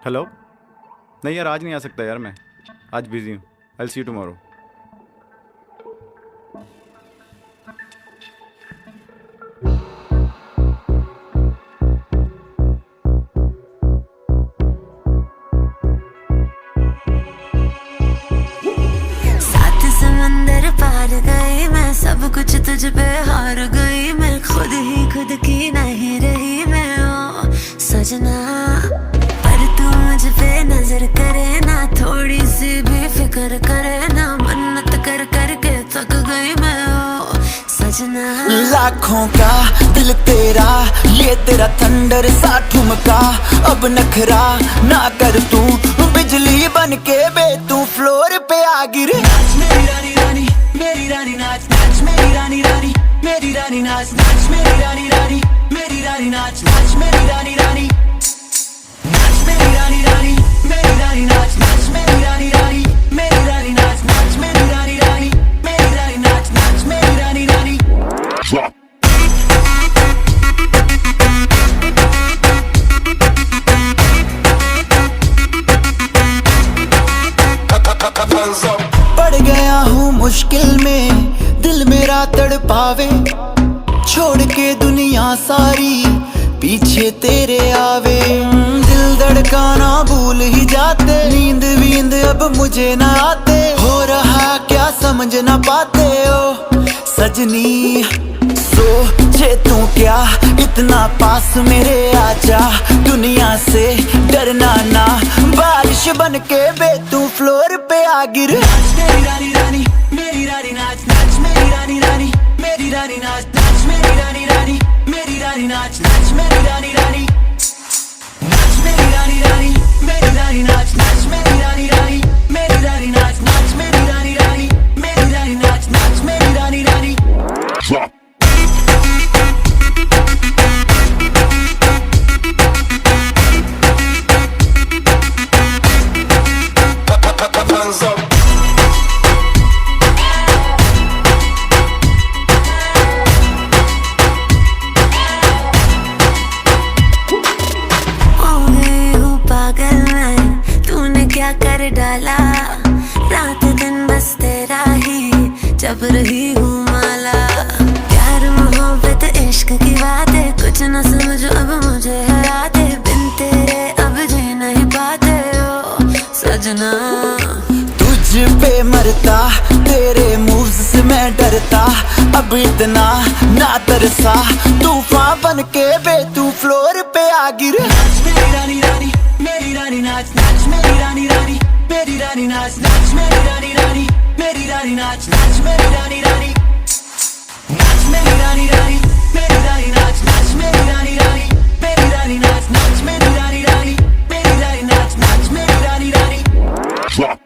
Hello. नहीं यार, आज नहीं आ सकता यार, मैं आज बिजी हूँ। I will see you tomorrow. सात समंदर पार गई मैं, सब कुछ तुझ पे हार गई मैं, खुद ही खुद की नहीं रही मैं ओ सजना। पर तू मुझ पे नजर करे ना, थोड़ी सी भी फिक्र करे ना, मन्नत कर कर के थक गई मैं ओ सजना। लाखों का दिल तेरा, ये तेरा थंडर सा ठुमका, अब नखरा ना कर तू, बिजली बन के बे तू फ्लोर पे आ गिरे। नाच मेरी रानी रानी, मेरी रानी नाच नाच मेरी रानी रानी, मेरी रानी नाच नाच मेरी रानी रानी, मेरी रानी नाच नाच मेरी रानी रानी, नाच मेरी रानी रानी, मेरी रानी नाच नाच मेरी रानी रानी, मेरी रानी नाच नाच मेरी रानी रानी, मेरी रानी नाच नाच मेरी रानी रानी। पड़ गया हूँ मुश्किल में, दिल मेरा तड़पावे, छोड़ के दुनिया सारी पीछे तेरे आवे। दिल धड़काना भूल ही जाते, नींद वींद अब मुझे ना आते, हो रहा क्या समझ ना पाते ओ सजनी। सोचे तू क्या इतना पास मेरे आजा, दुनिया से डरना ना, बारिश बन के बे तू फ्लोर पे आ गिर। नाच मेरी रानी रानी, मेरी रानी नाच नाच मेरी रानी रानी, मेरी रानी नाच नाच मेरी रानी रानी, मेरी रानी नाच नाच मेरी रानी रानी, नाच मेरी रानी रानी, मेरी रानी नाच नाच मेरी रानी रानी, मेरी रानी नाच नाच मेरी रानी रानी, मेरी रानी नाच नाच मेरी रानी रानी। क्या कर डाला, रात दिन बस तेरा ही जब रही हूँ माला। प्यार मोहब्बत इश्क की बातें कुछ न समझो अब मुझे हराते, बिन तेरे अब जी नहीं पाते ओ सजना। तुझ पे मरता, तेरे मूव्स से मैं डरता, अब इतना ना तरसा, तूफान बन के बे तू फ्लोर पे आ गिर। नाच मेरी रानी रानी, मेरी रानी नाच नाच मेरी रानी रानी, मेरी रानी नाच नाच मेरी रानी रानी, मेरी रानी नाच नाच मेरी रानी रानी, नाच मेरी रानी रानी, मेरी रानी नाच नाच मेरी रानी रानी, मेरी रानी नाच नाच मेरी रानी रानी, मेरी रानी नाच नाच मेरी रानी रानी।